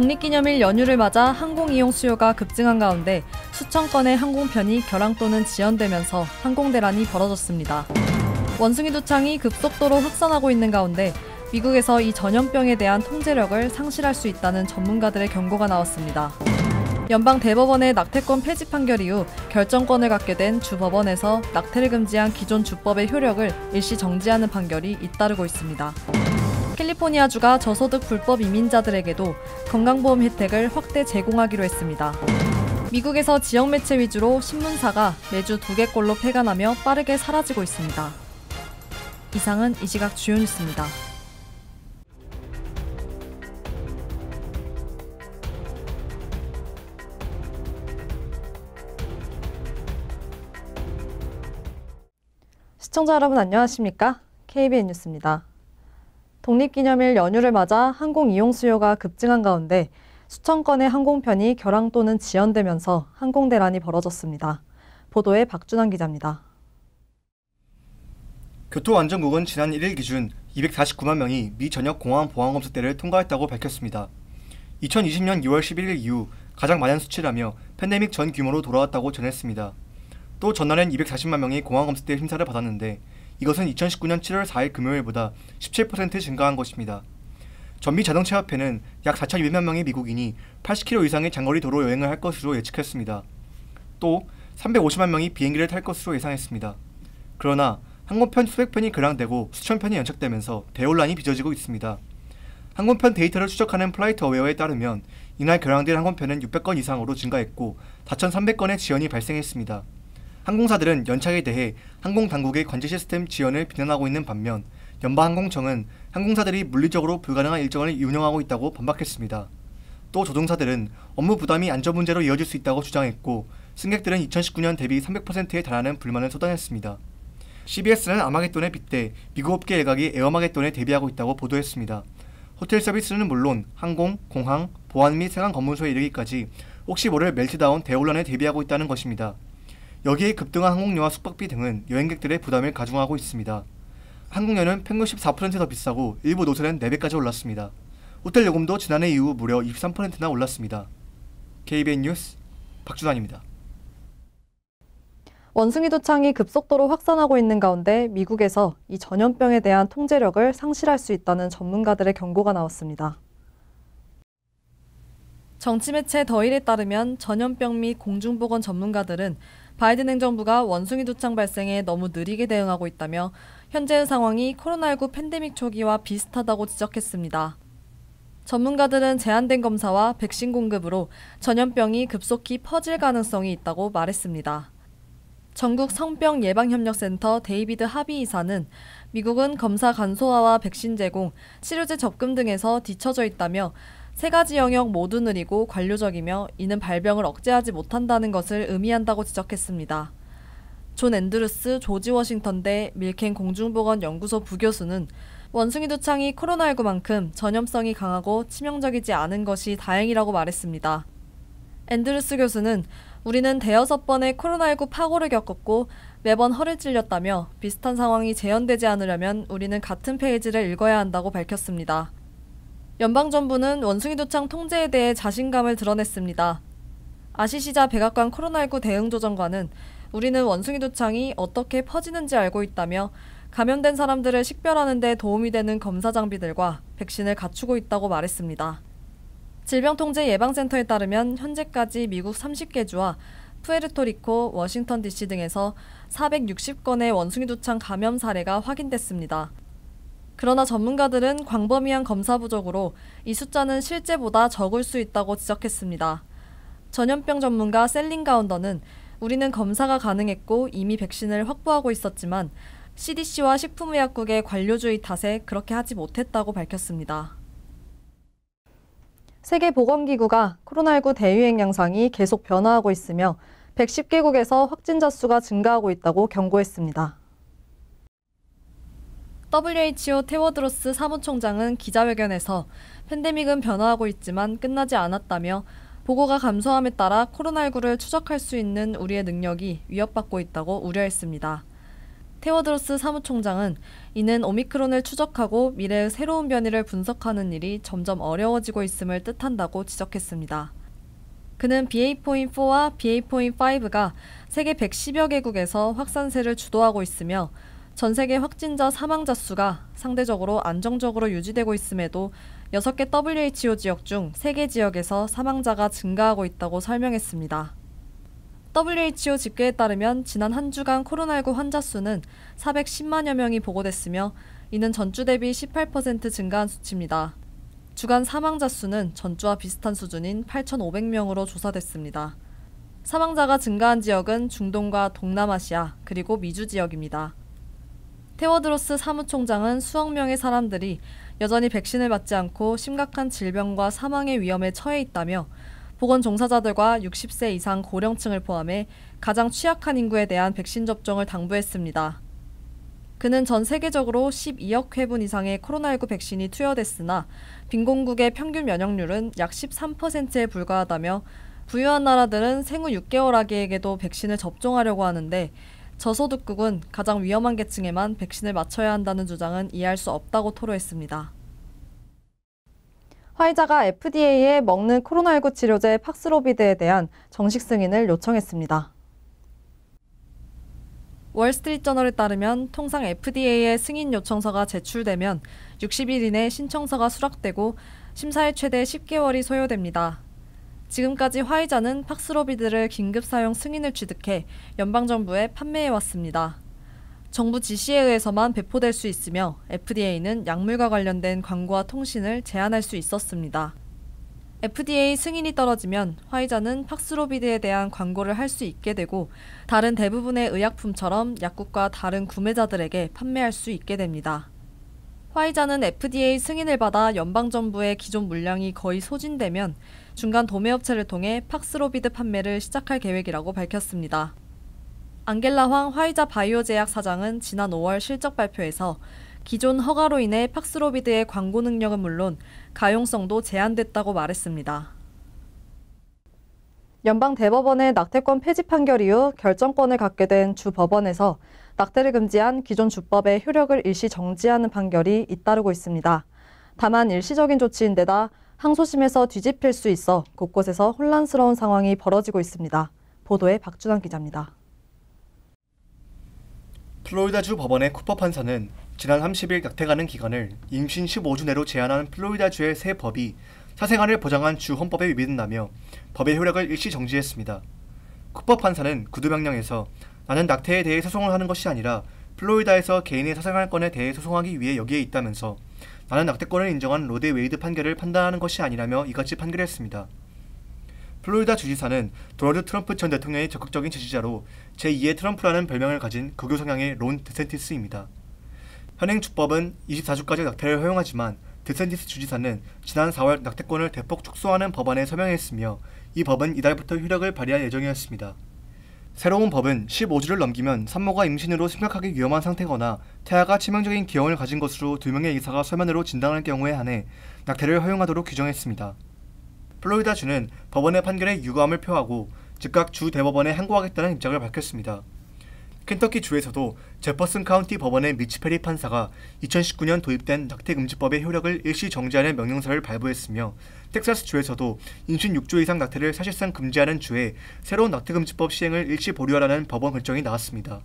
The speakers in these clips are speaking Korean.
독립기념일 연휴를 맞아 항공이용 수요가 급증한 가운데 수천 건의 항공편이 결항 또는 지연되면서 항공대란이 벌어졌습니다. 원숭이 두창이 급속도로 확산하고 있는 가운데 미국에서 이 전염병에 대한 통제력을 상실할 수 있다는 전문가들의 경고가 나왔습니다. 연방 대법원의 낙태권 폐지 판결 이후 결정권을 갖게 된 주법원에서 낙태를 금지한 기존 주법의 효력을 일시 정지하는 판결이 잇따르고 있습니다. 캘리포니아주가 저소득 불법 이민자들에게도 건강보험 혜택을 확대 제공하기로 했습니다. 미국에서 지역 매체 위주로 신문사가 매주 2개꼴로 폐간하며 빠르게 사라지고 있습니다. 이상은 이 시각 주요 뉴스입니다. 시청자 여러분 안녕하십니까? KBN 뉴스입니다. 독립기념일 연휴를 맞아 항공 이용 수요가 급증한 가운데 수천 건의 항공편이 결항 또는 지연되면서 항공대란이 벌어졌습니다. 보도에 박준환 기자입니다. 교토안전국은 지난 1일 기준 249만 명이 미 전역 공항 보안검사대를 통과했다고 밝혔습니다. 2020년 6월 11일 이후 가장 많은 수치라며 팬데믹 전 규모로 돌아왔다고 전했습니다. 또 전날엔 240만 명이 공항검사대 심사를 받았는데 이것은 2019년 7월 4일 금요일보다 17% 증가한 것입니다. 전미 자동차협회는 약 4,200만 명의 미국인이 80km 이상의 장거리 도로 여행을 할 것으로 예측했습니다. 또 350만 명이 비행기를 탈 것으로 예상했습니다. 그러나 항공편 수백 편이 결항되고 수천 편이 연착되면서 대혼란이 빚어지고 있습니다. 항공편 데이터를 추적하는 플라이트 어웨어에 따르면 이날 결항된 항공편은 600건 이상으로 증가했고 4,300건의 지연이 발생했습니다. 항공사들은 연착에 대해 항공당국의 관제 시스템 지연을 비난하고 있는 반면 연방항공청은 항공사들이 물리적으로 불가능한 일정을 운영하고 있다고 반박했습니다. 또 조종사들은 업무 부담이 안전 문제로 이어질 수 있다고 주장했고 승객들은 2019년 대비 300%에 달하는 불만을 쏟아냈습니다. CBS는 아마겟돈에 빗대 미국 업계 일각이 에어마겟돈에 대비하고 있다고 보도했습니다. 호텔 서비스는 물론 항공, 공항, 보안 및 세관 검문소에 이르기까지 혹시 모를 멜트다운 대혼란에 대비하고 있다는 것입니다. 여기에 급등한 항공료와 숙박비 등은 여행객들의 부담을 가중하고 있습니다. 항공료는 평균 14% 더 비싸고 일부 노선은 4배까지 올랐습니다. 호텔 요금도 지난해 이후 무려 23%나 올랐습니다. KBN 뉴스 박준환입니다. 원숭이 두창이 급속도로 확산하고 있는 가운데 미국에서 이 전염병에 대한 통제력을 상실할 수 있다는 전문가들의 경고가 나왔습니다. 정치 매체 더일에 따르면 전염병 및 공중보건 전문가들은 바이든 행정부가 원숭이 두창 발생에 너무 느리게 대응하고 있다며 현재의 상황이 코로나19 팬데믹 초기와 비슷하다고 지적했습니다. 전문가들은 제한된 검사와 백신 공급으로 전염병이 급속히 퍼질 가능성이 있다고 말했습니다. 전국 성병예방협력센터 데이비드 하비 이사는 미국은 검사 간소화와 백신 제공, 치료제 접근 등에서 뒤처져 있다며 세 가지 영역 모두 느리고 관료적이며 이는 발병을 억제하지 못한다는 것을 의미한다고 지적했습니다. 존 앤드루스 조지 워싱턴대 밀켄 공중보건연구소 부교수는 원숭이 두창이 코로나19만큼 전염성이 강하고 치명적이지 않은 것이 다행이라고 말했습니다. 앤드루스 교수는 우리는 대여섯 번의 코로나19 파고를 겪었고 매번 허를 찔렸다며 비슷한 상황이 재현되지 않으려면 우리는 같은 페이지를 읽어야 한다고 밝혔습니다. 연방정부는 원숭이 두창 통제에 대해 자신감을 드러냈습니다. 아시시자 백악관 코로나19 대응조정관은 우리는 원숭이 두창이 어떻게 퍼지는지 알고 있다며 감염된 사람들을 식별하는 데 도움이 되는 검사 장비들과 백신을 갖추고 있다고 말했습니다. 질병통제예방센터에 따르면 현재까지 미국 30개 주와 푸에르토리코, 워싱턴 DC 등에서 460건의 원숭이 두창 감염 사례가 확인됐습니다. 그러나 전문가들은 광범위한 검사 부족으로 이 숫자는 실제보다 적을 수 있다고 지적했습니다. 전염병 전문가 셀린 가운더는 우리는 검사가 가능했고 이미 백신을 확보하고 있었지만 CDC와 식품의약국의 관료주의 탓에 그렇게 하지 못했다고 밝혔습니다. 세계보건기구가 코로나19 대유행 양상이 계속 변화하고 있으며 110개국에서 확진자 수가 증가하고 있다고 경고했습니다. WHO 테워드로스 사무총장은 기자회견에서 팬데믹은 변화하고 있지만 끝나지 않았다며 보고가 감소함에 따라 코로나19를 추적할 수 있는 우리의 능력이 위협받고 있다고 우려했습니다. 테워드로스 사무총장은 이는 오미크론을 추적하고 미래의 새로운 변이를 분석하는 일이 점점 어려워지고 있음을 뜻한다고 지적했습니다. 그는 BA.4와 BA.5가 세계 110여 개국에서 확산세를 주도하고 있으며 전 세계 확진자 사망자 수가 상대적으로 안정적으로 유지되고 있음에도 6개 WHO 지역 중 3개 지역에서 사망자가 증가하고 있다고 설명했습니다. WHO 집계에 따르면 지난 한 주간 코로나19 환자 수는 410만여 명이 보고됐으며 이는 전주 대비 18% 증가한 수치입니다. 주간 사망자 수는 전주와 비슷한 수준인 8,500명으로 조사됐습니다. 사망자가 증가한 지역은 중동과 동남아시아 그리고 미주 지역입니다. 테워드로스 사무총장은 수억 명의 사람들이 여전히 백신을 맞지 않고 심각한 질병과 사망의 위험에 처해 있다며 보건 종사자들과 60세 이상 고령층을 포함해 가장 취약한 인구에 대한 백신 접종을 당부했습니다. 그는 전 세계적으로 12억 회분 이상의 코로나19 백신이 투여됐으나 빈곤국의 평균 면역률은 약 13%에 불과하다며 부유한 나라들은 생후 6개월 아기에게도 백신을 접종하려고 하는데 저소득국은 가장 위험한 계층에만 백신을 맞춰야 한다는 주장은 이해할 수 없다고 토로했습니다. 화이자가 FDA에 먹는 코로나19 치료제 팍스로비드에 대한 정식 승인을 요청했습니다. 월스트리트저널에 따르면 통상 FDA에 승인 요청서가 제출되면 60일 이내 신청서가 수락되고 심사에 최대 10개월이 소요됩니다. 지금까지 화이자는 팍스로비드를 긴급 사용 승인을 취득해 연방정부에 판매해왔습니다. 정부 지시에 의해서만 배포될 수 있으며 FDA는 약물과 관련된 광고와 통신을 제한할 수 있었습니다. FDA 승인이 떨어지면 화이자는 팍스로비드에 대한 광고를 할 수 있게 되고 다른 대부분의 의약품처럼 약국과 다른 구매자들에게 판매할 수 있게 됩니다. 화이자는 FDA 승인을 받아 연방정부의 기존 물량이 거의 소진되면 중간 도매업체를 통해 팍스로비드 판매를 시작할 계획이라고 밝혔습니다. 앙겔라 황 화이자 바이오 제약 사장은 지난 5월 실적 발표에서 기존 허가로 인해 팍스로비드의 광고 능력은 물론 가용성도 제한됐다고 말했습니다. 연방대법원의 낙태권 폐지 판결 이후 결정권을 갖게 된 주법원에서 낙태를 금지한 기존 주법의 효력을 일시 정지하는 판결이 잇따르고 있습니다. 다만 일시적인 조치인데다 항소심에서 뒤집힐 수 있어 곳곳에서 혼란스러운 상황이 벌어지고 있습니다. 보도에 박준환 기자입니다. 플로리다주 법원의 쿠퍼 판사는 지난 30일 낙태 가능 기간을 임신 15주 내로 제한한 플로리다주의 새 법이 사생활을 보장한 주 헌법에 위배된다며 법의 효력을 일시 정지했습니다. 쿠퍼 판사는 구두명령에서 나는 낙태에 대해 소송을 하는 것이 아니라 플로리다에서 개인의 사생활권에 대해 소송하기 위해 여기에 있다면서 나는 낙태권을 인정한 로데 웨이드 판결을 판단하는 것이 아니라며 이같이 판결했습니다. 플로리다 주지사는 도널드 트럼프 전 대통령의 적극적인 지지자로 제2의 트럼프라는 별명을 가진 극우 성향의 론 드센티스입니다. 현행 주법은 24주까지 낙태를 허용하지만 드센티스 주지사는 지난 4월 낙태권을 대폭 축소하는 법안에 서명했으며 이 법은 이달부터 효력을 발휘할 예정이었습니다. 새로운 법은 15주를 넘기면 산모가 임신으로 심각하게 위험한 상태거나 태아가 치명적인 기형을 가진 것으로 2명의 의사가 서면으로 진단할 경우에 한해 낙태를 허용하도록 규정했습니다. 플로리다주는 법원의 판결에 유감을 표하고 즉각 주 대법원에 항고하겠다는 입장을 밝혔습니다. 켄터키주에서도 제퍼슨 카운티 법원의 미치 페리 판사가 2019년 도입된 낙태금지법의 효력을 일시 정지하는 명령서를 발부했으며 텍사스주에서도 임신 6주 이상 낙태를 사실상 금지하는 주에 새로운 낙태금지법 시행을 일시 보류하라는 법원 결정이 나왔습니다.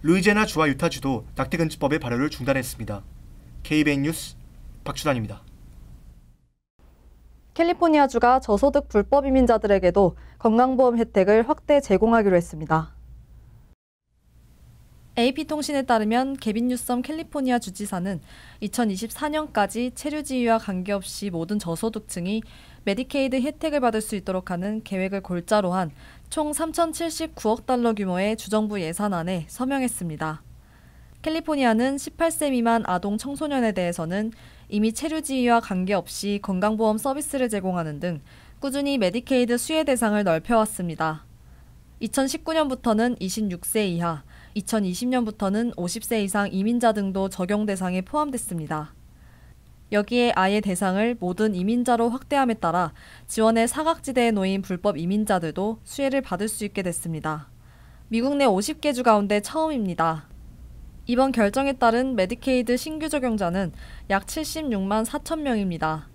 루이지애나주와 유타주도 낙태금지법의 발효를 중단했습니다. KBN 뉴스 박준환입니다. 캘리포니아주가 저소득 불법 이민자들에게도 건강보험 혜택을 확대 제공하기로 했습니다. AP통신에 따르면 게빈 뉴섬 캘리포니아 주지사는 2024년까지 체류지위와 관계없이 모든 저소득층이 메디케이드 혜택을 받을 수 있도록 하는 계획을 골자로 한 총 3,079억 달러 규모의 주정부 예산안에 서명했습니다. 캘리포니아는 18세 미만 아동 청소년에 대해서는 이미 체류지위와 관계없이 건강보험 서비스를 제공하는 등 꾸준히 메디케이드 수혜 대상을 넓혀왔습니다. 2019년부터는 26세 이하, 2020년부터는 50세 이상 이민자 등도 적용 대상에 포함됐습니다. 여기에 아예 대상을 모든 이민자로 확대함에 따라 지원의 사각지대에 놓인 불법 이민자들도 수혜를 받을 수 있게 됐습니다. 미국 내 50개 주 가운데 처음입니다. 이번 결정에 따른 메디케이드 신규 적용자는 약 76만 4천 명입니다.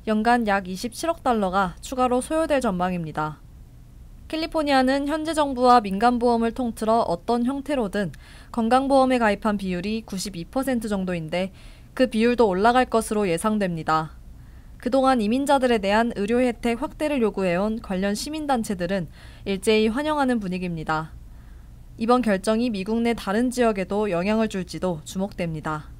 연간 약 27억 달러가 추가로 소요될 전망입니다. 캘리포니아는 현재 정부와 민간보험을 통틀어 어떤 형태로든 건강보험에 가입한 비율이 92% 정도인데 그 비율도 올라갈 것으로 예상됩니다. 그동안 이민자들에 대한 의료 혜택 확대를 요구해온 관련 시민단체들은 일제히 환영하는 분위기입니다. 이번 결정이 미국 내 다른 지역에도 영향을 줄지도 주목됩니다.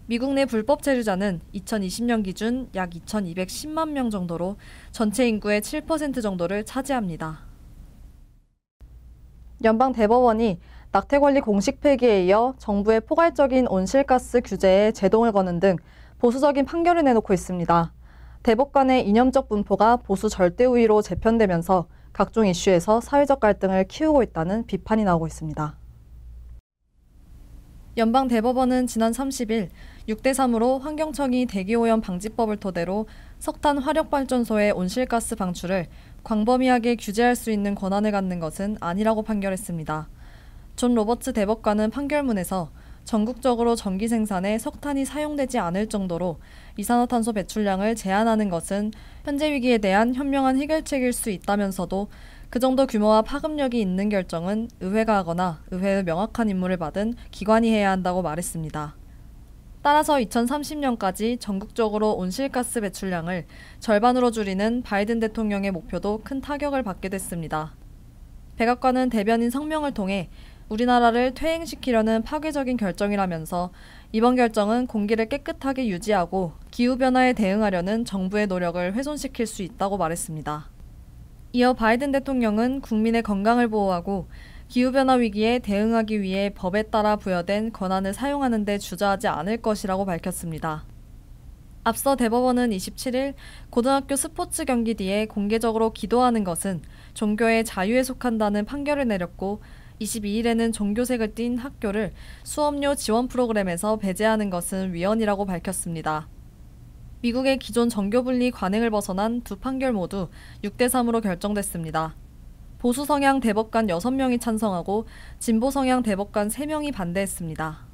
미국 내 불법 체류자는 2020년 기준 약 2,210만 명 정도로 전체 인구의 7% 정도를 차지합니다. 연방 대법원이 낙태 권리 공식 폐기에 이어 정부의 포괄적인 온실가스 규제에 제동을 거는 등 보수적인 판결을 내놓고 있습니다. 대법관의 이념적 분포가 보수 절대 우위로 재편되면서 각종 이슈에서 사회적 갈등을 키우고 있다는 비판이 나오고 있습니다. 연방 대법원은 지난 30일 6대3으로 환경청이 대기오염 방지법을 토대로 석탄 화력발전소의 온실가스 방출을 광범위하게 규제할 수 있는 권한을 갖는 것은 아니라고 판결했습니다. 존 로버츠 대법관은 판결문에서 전국적으로 전기 생산에 석탄이 사용되지 않을 정도로 이산화탄소 배출량을 제한하는 것은 현재 위기에 대한 현명한 해결책일 수 있다면서도 그 정도 규모와 파급력이 있는 결정은 의회가 하거나 의회의 명확한 임무를 받은 기관이 해야 한다고 말했습니다. 따라서 2030년까지 전국적으로 온실가스 배출량을 절반으로 줄이는 바이든 대통령의 목표도 큰 타격을 받게 됐습니다. 백악관은 대변인 성명을 통해 우리나라를 퇴행시키려는 파괴적인 결정이라면서 이번 결정은 공기를 깨끗하게 유지하고 기후변화에 대응하려는 정부의 노력을 훼손시킬 수 있다고 말했습니다. 이어 바이든 대통령은 국민의 건강을 보호하고 기후변화 위기에 대응하기 위해 법에 따라 부여된 권한을 사용하는 데 주저하지 않을 것이라고 밝혔습니다. 앞서 대법원은 27일 고등학교 스포츠 경기 뒤에 공개적으로 기도하는 것은 종교의 자유에 속한다는 판결을 내렸고 22일에는 종교색을 띤 학교를 수업료 지원 프로그램에서 배제하는 것은 위헌이라고 밝혔습니다. 미국의 기존 정교분리 관행을 벗어난 두 판결 모두 6대3으로 결정됐습니다. 보수 성향 대법관 6명이 찬성하고 진보 성향 대법관 3명이 반대했습니다.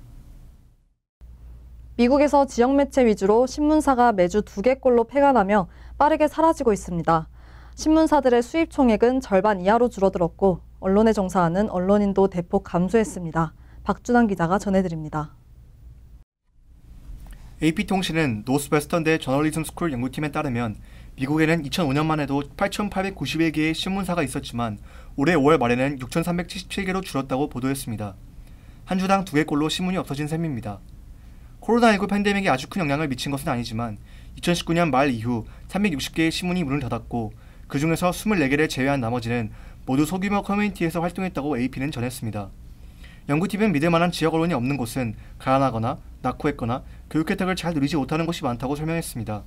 미국에서 지역 매체 위주로 신문사가 매주 2개꼴로 폐간하며 빠르게 사라지고 있습니다. 신문사들의 수입 총액은 절반 이하로 줄어들었고 언론에 종사하는 언론인도 대폭 감소했습니다. 박준환 기자가 전해드립니다. AP통신은 노스웨스턴대 저널리즘 스쿨 연구팀에 따르면 미국에는 2005년만 해도 8,891개의 신문사가 있었지만 올해 5월 말에는 6,377개로 줄었다고 보도했습니다. 한 주당 2개꼴로 신문이 없어진 셈입니다. 코로나19 팬데믹이 아주 큰 영향을 미친 것은 아니지만 2019년 말 이후 360개의 신문이 문을 닫았고 그 중에서 24개를 제외한 나머지는 모두 소규모 커뮤니티에서 활동했다고 AP는 전했습니다. 연구팀은 믿을 만한 지역 언론이 없는 곳은 가난하거나 낙후했거나 교육 혜택을 잘 누리지 못하는 곳이 많다고 설명했습니다.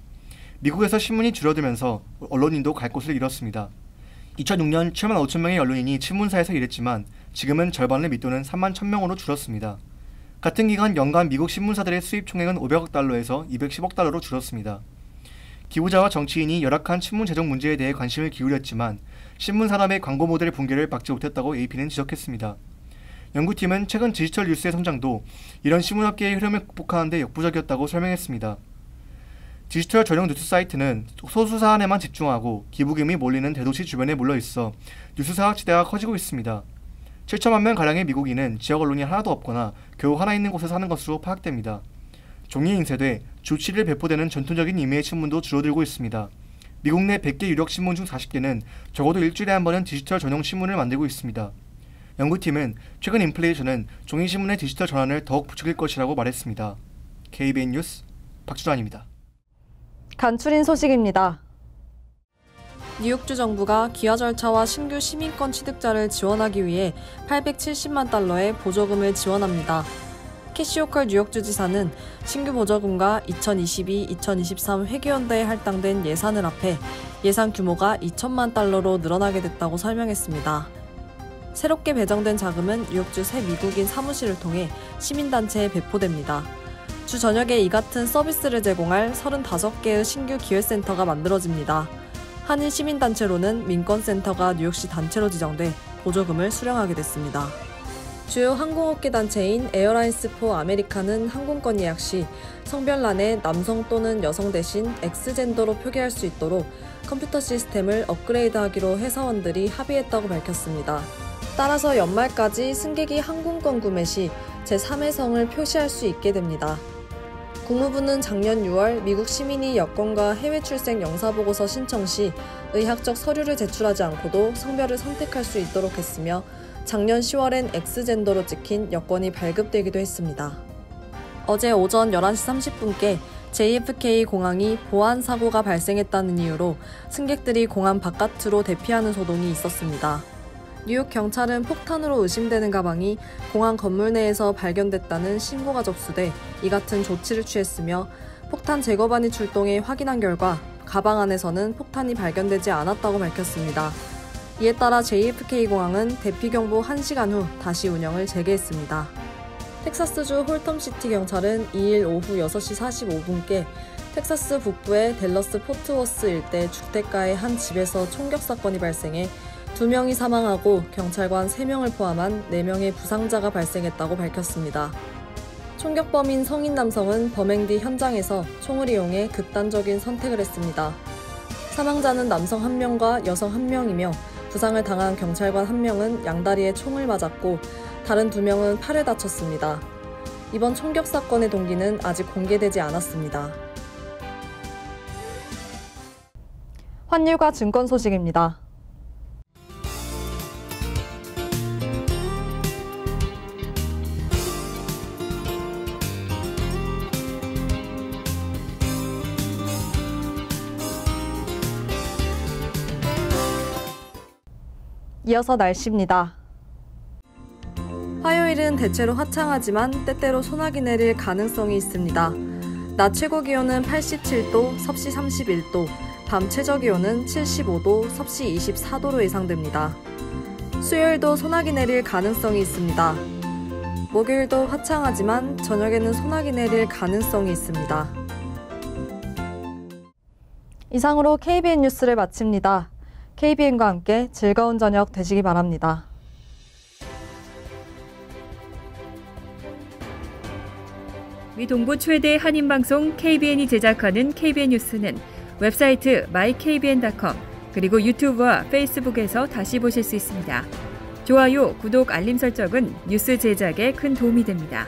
미국에서 신문이 줄어들면서 언론인도 갈 곳을 잃었습니다. 2006년 7만 5천 명의 언론인이 신문사에서 일했지만 지금은 절반을 밑도는 3만 1,000명으로 줄었습니다. 같은 기간 연간 미국 신문사들의 수입 총액은 500억 달러에서 210억 달러로 줄었습니다. 기부자와 정치인이 열악한 신문 제작 문제에 대해 관심을 기울였지만 신문 산업의 광고 모델 붕괴를 막지 못했다고 AP는 지적했습니다. 연구팀은 최근 디지털 뉴스의 성장도 이런 신문업계의 흐름을 극복하는 데 역부족이었다고 설명했습니다. 디지털 전용 뉴스 사이트는 소수 사안에만 집중하고 기부금이 몰리는 대도시 주변에 몰려있어 뉴스 사각지대가 커지고 있습니다. 7천만 명가량의 미국인은 지역 언론이 하나도 없거나 겨우 하나 있는 곳에 사는 것으로 파악됩니다. 종이 인쇄돼 주 7일 배포되는 전통적인 이메일 신문도 줄어들고 있습니다. 미국 내 100개 유력 신문 중 40개는 적어도 일주일에 한 번은 디지털 전용 신문을 만들고 있습니다. 연구팀은 최근 인플레이션은 종이신문의 디지털 전환을 더욱 부추길 것이라고 말했습니다. KBN 뉴스 박준환입니다. 간추린 소식입니다. 뉴욕주 정부가 기아 절차와 신규 시민권 취득자를 지원하기 위해 870만 달러의 보조금을 지원합니다. 캐시 호컬 뉴욕주 지사는 신규 보조금과 2022-2023 회계연도에 할당된 예산을 합해 예산 규모가 2천만 달러로 늘어나게 됐다고 설명했습니다. 새롭게 배정된 자금은 뉴욕주 새 미국인 사무실을 통해 시민단체에 배포됩니다. 주 전역에 이 같은 서비스를 제공할 35개의 신규 기회센터가 만들어집니다. 한인 시민단체로는 민권센터가 뉴욕시 단체로 지정돼 보조금을 수령하게 됐습니다. 주요 항공업계 단체인 에어라인스 포 아메리카는 항공권 예약 시 성별란에 남성 또는 여성 대신 X젠더로 표기할 수 있도록 컴퓨터 시스템을 업그레이드하기로 회사원들이 합의했다고 밝혔습니다. 따라서 연말까지 승객이 항공권 구매 시 제3의 성을 표시할 수 있게 됩니다. 국무부는 작년 6월 미국 시민이 여권과 해외 출생 영사보고서 신청 시 의학적 서류를 제출하지 않고도 성별을 선택할 수 있도록 했으며 작년 10월엔 X젠더로 찍힌 여권이 발급되기도 했습니다. 어제 오전 11시 30분께 JFK 공항이 보안 사고가 발생했다는 이유로 승객들이 공항 바깥으로 대피하는 소동이 있었습니다. 뉴욕 경찰은 폭탄으로 의심되는 가방이 공항 건물 내에서 발견됐다는 신고가 접수돼 이 같은 조치를 취했으며 폭탄 제거반이 출동해 확인한 결과 가방 안에서는 폭탄이 발견되지 않았다고 밝혔습니다. 이에 따라 JFK 공항은 대피 경보 1시간 후 다시 운영을 재개했습니다. 텍사스주 홀텀시티 경찰은 2일 오후 6시 45분께 텍사스 북부의 댈러스 포트워스 일대 주택가의 한 집에서 총격 사건이 발생해 2명이 사망하고 경찰관 3명을 포함한 4명의 부상자가 발생했다고 밝혔습니다. 총격범인 성인 남성은 범행 뒤 현장에서 총을 이용해 극단적인 선택을 했습니다. 사망자는 남성 1명과 여성 1명이며 부상을 당한 경찰관 1명은 양다리에 총을 맞았고 다른 2명은 팔을 다쳤습니다. 이번 총격 사건의 동기는 아직 공개되지 않았습니다. 환율과 증권 소식입니다. 이어서 날씨입니다. 화요일은 대체로 화창하지만 때때로 소나기 내릴 가능성이 있습니다. 낮 최고 기온은 87도, 섭씨 31도, 밤 최저 기온은 75도, 섭씨 24도로 예상됩니다. 수요일도 소나기 내릴 가능성이 있습니다. 목요일도 화창하지만 저녁에는 소나기 내릴 가능성이 있습니다. 이상으로 KBN 뉴스를 마칩니다. KBN과 함께 즐거운 저녁 되시기 바랍니다. 미 동부 최대 한인방송 KBN이 제작하는 KBN 뉴스는 웹사이트 mykbn.com 그리고 유튜브와 페이스북에서 다시 보실 수 있습니다. 좋아요, 구독, 알림 설정은 뉴스 제작에 큰 도움이 됩니다.